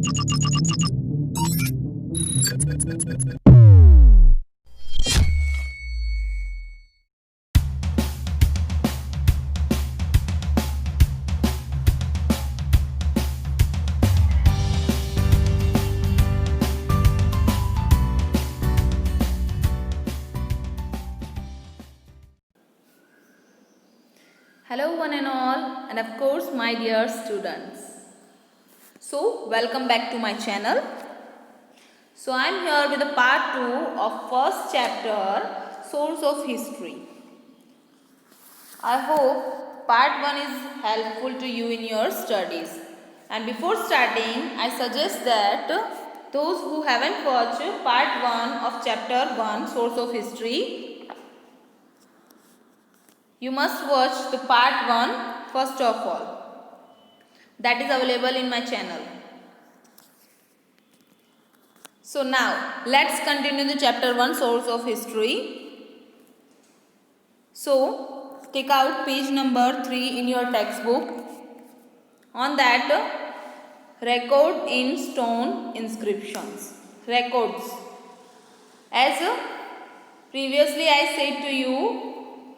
Hello one and all, and of course my dear students. So welcome back to my channel. So I am here with the part 2 of first chapter, Source of History. I hope part 1 is helpful to you in your studies. And before starting, I suggest that those who haven't watched part 1 of chapter 1, Source of History, you must watch the part 1 first of all. That is available in my channel. So now let's continue the chapter 1, Source of History. So take out page number 3 in your textbook. On that, record in stone inscriptions. Records. As previously I said to you,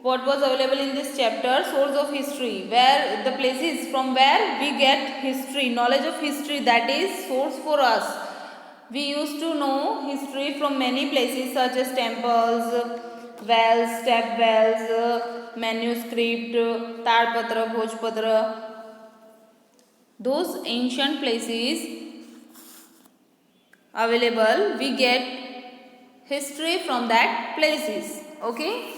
what was available in this chapter, source of history, where the places from where we get history, knowledge of history, that is source for us. We used to know history from many places such as temples, wells, step wells, manuscript, Tadpatra, Bhojpatra. Those ancient places available, we get history from that places. Okay.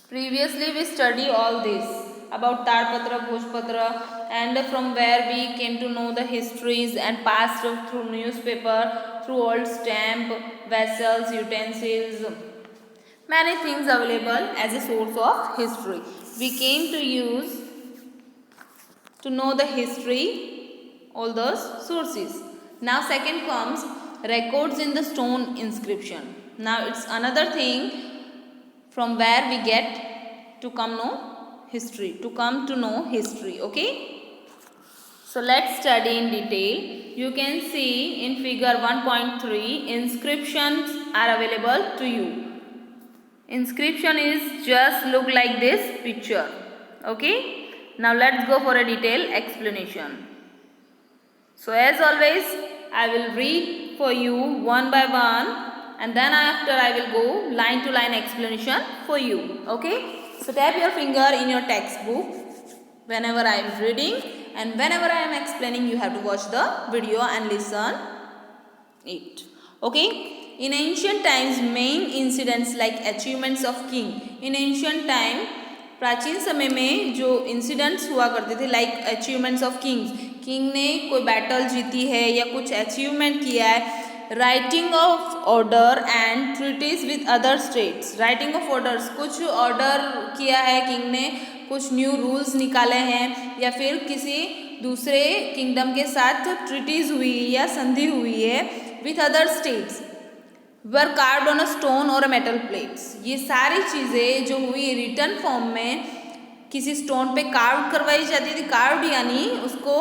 Previously we study all this about Tadpatra, Bhojpatra, and from where we came to know the histories and passed through newspaper, through old stamp, vessels, utensils, many things available as a source of history. We came to use to know the history, all those sources. Now second comes records in the stone inscription. Now it's another thing from where we get to come know history, okay. So let's study in detail. You can see in figure 1.3 inscriptions are available to you. Inscription is just look like this picture, okay. Now let's go for a detailed explanation. So as always I will read for you one by one, and then after I will go line to line explanation for you, okay. So tap your finger in your textbook whenever I am reading, and whenever I am explaining you have to watch the video and listen it, okay. In ancient times main incidents like achievements of king. In ancient time प्राचीन समय में जो incidents हुआ करते थे like achievements of Kings, king ने कोई battle जीती है या कुछ अचीवमेंट किया है. Writing of order and treaties with other states. Writing of orders, कुछ ऑर्डर किया है किंग ने, कुछ न्यू रूल्स निकाले हैं, या फिर किसी दूसरे किंगडम के साथ ट्रीटीज हुई या संधि हुई है with other states. Were carved on a stone और मेटल प्लेट्स. ये सारी चीज़ें जो हुई रिटर्न फॉर्म में किसी स्टोन पे कार्व करवाई जाती थी. कार्व्ड यानी उसको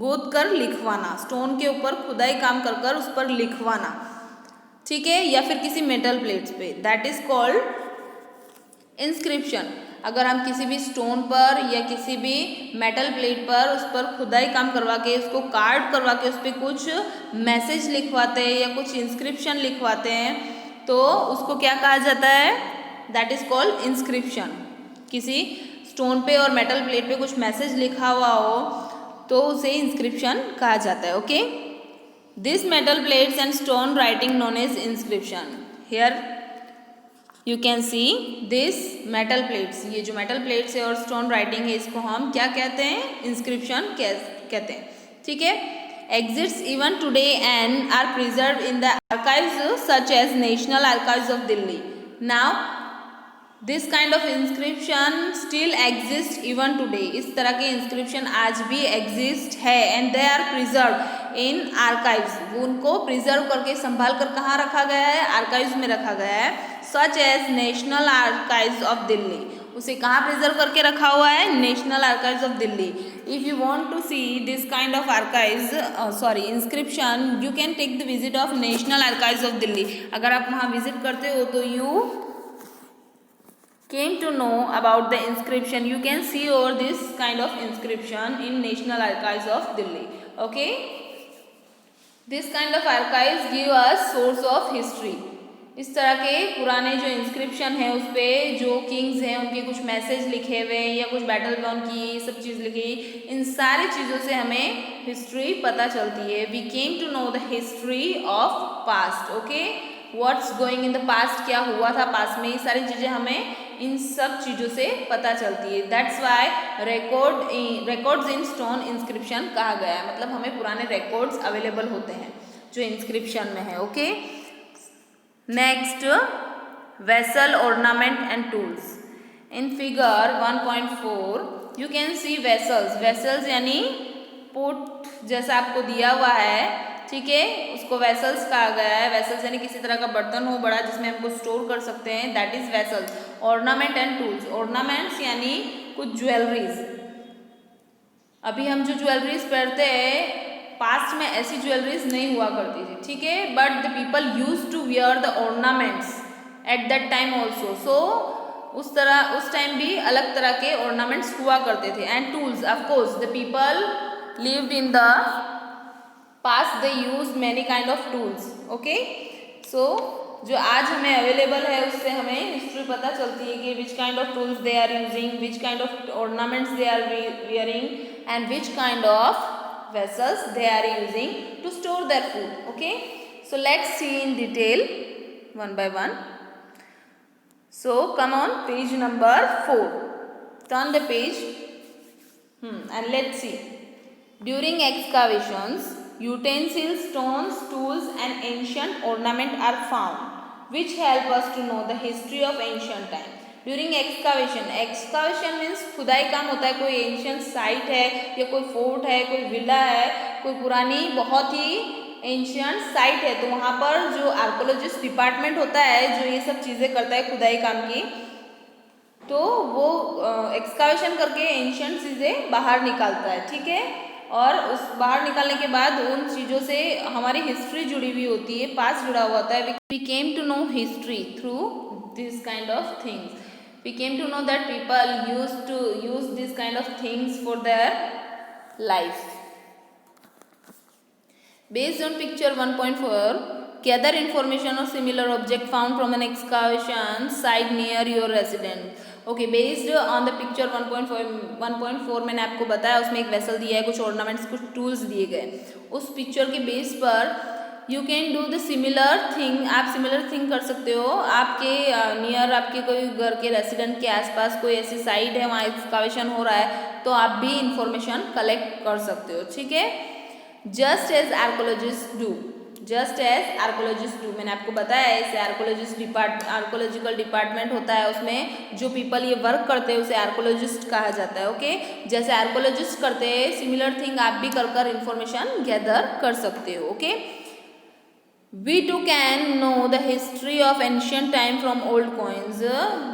गोद कर लिखवाना, स्टोन के ऊपर खुदाई काम कर कर उस पर लिखवाना, ठीक है, या फिर किसी मेटल प्लेट्स पे. That is called inscription. अगर हम किसी भी स्टोन पर या किसी भी मेटल प्लेट पर उस पर खुदाई काम करवा के उसको कार्ड करवा के उस पर कुछ मैसेज लिखवाते हैं या कुछ इंस्क्रिप्शन लिखवाते हैं तो उसको क्या कहा जाता है, दैट इज़ कॉल्ड इंस्क्रिप्शन. किसी स्टोन पे और मेटल प्लेट पे कुछ मैसेज लिखा हुआ हो तो उसे इंस्क्रिप्शन कहा जाता है, okay. This metal plates and stone writing known as inscription. Here you can see this metal plates. ये जो मेटल प्लेट्स है और स्टोन राइटिंग है इसको हम क्या कहते हैं, इंस्क्रिप्शन कहते हैं, ठीक है. Exists even today and are preserve in the archives such as National Archives of Delhi. Now this kind of inscription still exist even today. इस तरह के इंस्क्रिप्शन आज भी एग्जिस्ट है and they are preserve in archives. उनको preserve करके संभाल कर कहाँ रखा गया है, आर्काइव्स में रखा गया है. Such as National Archives of Delhi. उसे कहाँ प्रिजर्व करके रखा हुआ है? National Archives of Delhi. If you want to see this kind of archives inscription, you can take the visit of National Archives of Delhi. अगर आप वहाँ विजिट करते हो तो you came to know about the inscription. You can see over this kind of inscription in National Archives of Delhi. Okay, this kind of archives give us source of history. इस तरह के पुराने जो inscription है उस पर जो Kings हैं उनके कुछ मैसेज लिखे हुए या कुछ बैटल वन की सब चीज़ लिखी, इन सारी चीज़ों से हमें हिस्ट्री पता चलती है. We came to know the history of past. Okay, what's going in the past, क्या हुआ था पास्ट में, ये सारी चीज़ें हमें इन सब चीज़ों से पता चलती है. That's why records in stone inscription कहा गया है. मतलब हमें पुराने रिकॉर्ड्स अवेलेबल होते हैं जो इंस्क्रिप्शन में है. Okay, next, vessel ornament and tools. In figure 1.4 you can C vessels. Vessels यानी पोट जैसा आपको दिया हुआ है, ठीक है, उसको वेसल्स कहा गया है. वेसल्स यानी किसी तरह का बर्तन हो बड़ा जिसमें हमको स्टोर कर सकते हैं, that is vessels. Ornament and tools. Ornaments यानी कुछ ज्वेलरीज. अभी हम जो ज्वेलरीज पहनते हैं, पास्ट में ऐसी ज्वेलरीज नहीं हुआ करती थी, ठीक है, but the people use to wear the ornaments at that time also. सो उस टाइम भी अलग तरह के ऑर्नामेंट्स हुआ करते थे. And tools, of course the people lived in the past, they use many kind of tools. Okay, so जो आज हमें अवेलेबल है उससे हमें हिस्ट्री पता चलती है कि which kind of tools they are using, which kind of ornaments they are wearing, and which kind of vessels they are using to store their food. Okay, so let's see in detail one by one. So come on page number 4, turn the page and let's see. During excavations, utensils, stones, tools and ancient ornament are found which help us to know the history of ancient time. During excavation, excavation means खुदाई काम होता है. कोई ancient site है या कोई fort है, कोई विला है, कोई पुरानी बहुत ही एंशियंट साइट है, तो वहाँ पर जो आर्कोलॉजिस्ट डिपार्टमेंट होता है जो ये सब चीज़ें करता है खुदाई काम की, तो वो एक्सकावेशन करके एंशियंट चीज़ें बाहर निकालता है. ठीक है, और उस बाहर निकालने के बाद उन चीज़ों से हमारी हिस्ट्री जुड़ी हुई होती है, पास्ट जुड़ा हुआ होता है. We came to know history through this kind of things. We came to know that people used to use this kind of things for their life. Based on picture 1.4, gather information or similar object found from an excavation site near your residence. Okay, based on the picture 1.4 मैंने आपको बताया, उसमें एक vessel दिया है, कुछ ornaments, कुछ tools दिए गए. उस पिक्चर के बेस पर you can do the similar thing. आप सिमिलर थिंग कर सकते हो. आपके नियर, आपके कोई घर के रेसिडेंट के आसपास कोई ऐसी साइट है वहाँ एक्सकावेशन हो रहा है, तो आप भी इंफॉर्मेशन कलेक्ट कर सकते हो. ठीक है, just as archaeologist do. Just as archaeologist do, मैंने आपको बताया है, इसे आर्कोलॉजिकल डिपार्टमेंट होता है, उसमें जो पीपल ये वर्क करते हैं उसे आर्कोलॉजिस्ट कहा जाता है. ओके, जैसे आर्कोलॉजिस्ट करते हैं सिमिलर थिंग आप भी कर इंफॉर्मेशन गैदर कर सकते हो. Okay, We too can know the history of ancient time from old coins.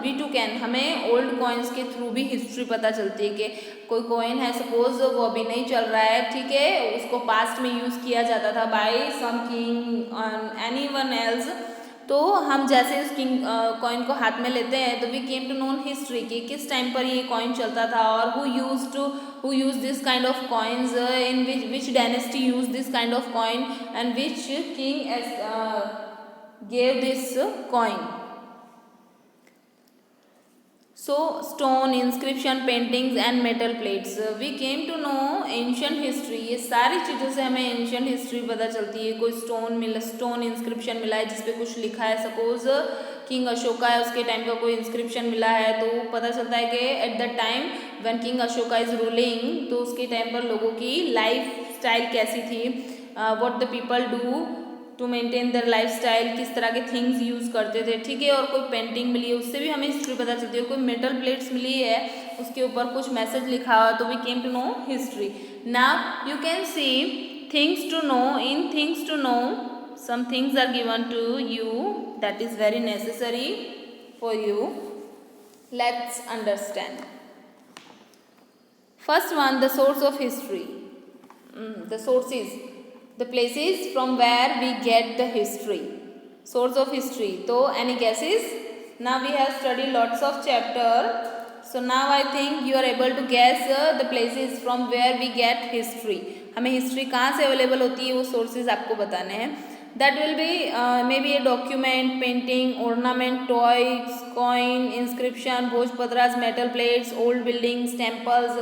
We too can, हमें old coins के थ्रू भी हिस्ट्री पता चलती है कि कोई कॉइन है, सपोज वो अभी नहीं चल रहा है, ठीक है, उसको पास्ट में यूज़ किया जाता था बाय सम किंग एनी वन एल्स, तो हम जैसे उस किंग कॉइन को हाथ में लेते हैं तो we came to know history कि किस टाइम पर ये कॉइन चलता था और who use this kind of coins, in which dynasty use this kind of coin and which king gave this coin. So stone, inscription, paintings and metal plates. We came to know ancient history. ये सारी चीज़ों से हमें ancient history पता चलती है. कोई stone inscription मिला है जिसपे कुछ लिखा है, सपोज किंग अशोका है, उसके टाइम का कोई इंस्क्रिप्शन मिला है, तो पता चलता है कि eight the time when king Ashoka is ruling, तो उसके टाइम पर लोगों की लाइफ स्टाइल कैसी थी, what the people do to maintain their life style, किस तरह के थिंग्स यूज़ करते थे. ठीक है, और कोई पेंटिंग मिली है उससे भी हमें हिस्ट्री पता चलती है, कोई मेटल प्लेट्स मिली है उसके ऊपर कुछ मैसेज लिखा हुआ, तो we came to know history. Now you can see things to know. In things to know some things are given to you that is very necessary for you. Let's understand. First one, the source of history. The sources, the places from where we get the history. Source of history. So any guesses? Now we have studied lots of chapter. So now I think you are able to guess the places from where we get history. हमें history कहाँ से available होती है वो sources आपको बताने हैं. That will be may be a document, painting, ornament, toys, coin, inscription, भोजपत्रास, metal plates, old buildings, temples,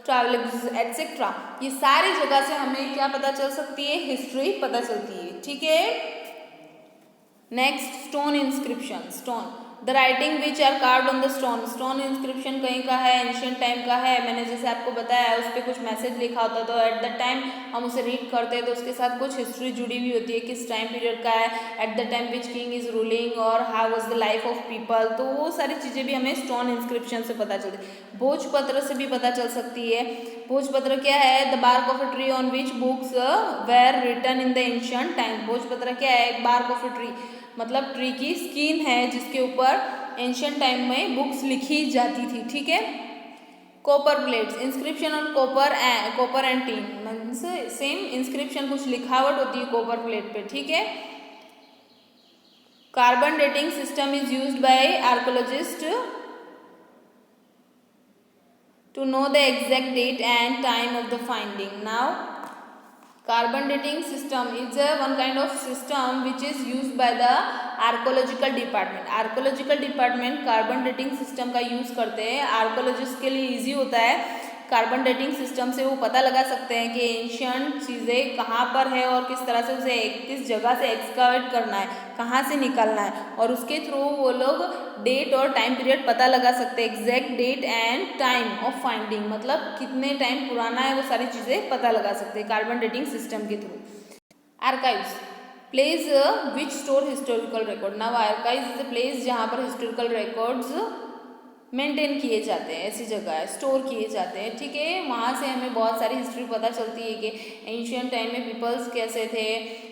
travels et cetera. ये सारी जगह से हमें क्या पता चल सकती है? हिस्ट्री पता चलती है. ठीक है. Next, stone inscription. Stone, the writing which are carved on the stone. Stone inscription कहीं का है? एंशिएंट टाइम का है. मैंने जैसे आपको बताया उस पर कुछ मैसेज लिखा होता है तो एट द टाइम हम उसे रीड करते हैं तो उसके साथ कुछ हिस्ट्री जुड़ी हुई होती है, किस टाइम पीरियड का है, at the time which king is ruling और how was the life of people. तो वो सारी चीज़ें भी हमें स्टोन इंस्क्रिप्शन से पता चलती है. भोजपत्र से भी पता चल सकती है. भोजपत्र क्या है? The bark of a tree on which books were written in the ancient time. भोजपत्र क्या है? बार्क ऑफ अ ट्री, मतलब ट्री की स्किन है जिसके ऊपर एंशिएंट टाइम में बुक्स लिखी जाती थी. ठीक है. Copper plates, inscription on copper and teen. Means same inscription, कुछ लिखावट होती है कॉपर प्लेट पे. ठीक है. Carbon dating system is used by archaeologist to know the exact date and time of the finding. Now, carbon dating system is one kind of system which is used by the archaeological department. archaeological department carbon dating system का use करते हैं. archaeologist के लिए easy होता है. Carbon dating system से वो पता लगा सकते हैं कि एंशिएंट चीज़ें कहाँ पर है और किस तरह से उसे किस जगह से एक्सकावेट करना है, कहाँ से निकालना है, और उसके थ्रू वो लोग डेट और टाइम पीरियड पता लगा सकते हैं. Exact date and time of finding, मतलब कितने टाइम पुराना है वो सारी चीज़ें पता लगा सकते हैं कार्बन डेटिंग सिस्टम के through. Archives, place which store historical record. Now archives is a place जहाँ पर हिस्टोरिकल रिकॉर्ड्स मेंटेन किए जाते हैं. ऐसी जगह है, स्टोर किए जाते हैं. ठीक है. वहाँ से हमें बहुत सारी हिस्ट्री पता चलती है कि एंशिएंट टाइम में पीपल्स कैसे थे,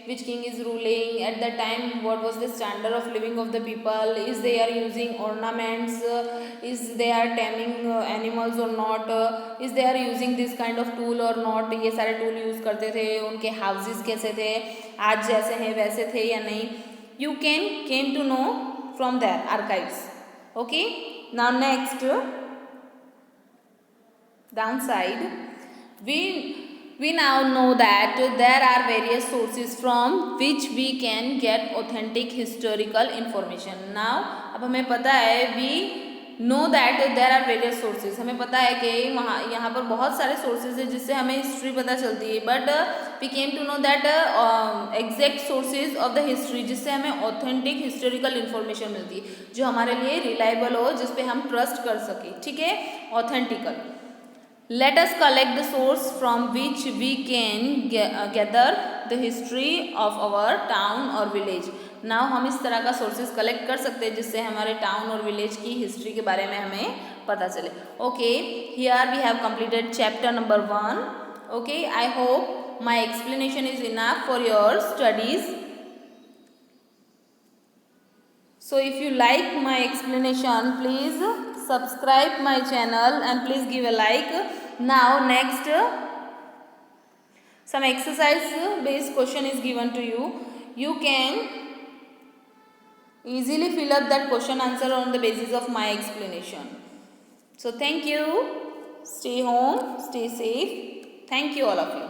which king is ruling, at the time what was the standard of living of the people, is they are using ornaments, is they are taming animals और not, is they are using this kind of tool और not. ये सारे tool use करते थे. उनके houses कैसे थे, आज जैसे हैं वैसे थे या नहीं. You can came to know from their archives. Okay. Now next, downside, we now know that there are various sources from which we can get authentic historical information. Now अब हमें पता है, we know that there are various sources. हमें पता है कि वहाँ यहाँ पर बहुत सारे sources हैं जिससे हमें हिस्ट्री पता चलती है. But we came to know that exact sources of the history, जिससे हमें authentic historical information मिलती है, जो हमारे लिए रिलायबल हो, जिस पे हम ट्रस्ट कर सके. ठीक है. ऑथेंटिकल. Let us collect the source from which we can gather the history of our town or village. Now हम इस तरह का sources collect कर सकते हैं जिससे हमारे town और village की history के बारे में हमें पता चले. Okay, here we have completed chapter number 1. Okay, I hope my explanation is enough for your studies. So if you like my explanation, please subscribe my channel and please give a like. Now next, some exercise based question is given to you. You can easily fill up that question answer on the basis of my explanation. So thank you. Stay home, stay safe. Thank you all of you.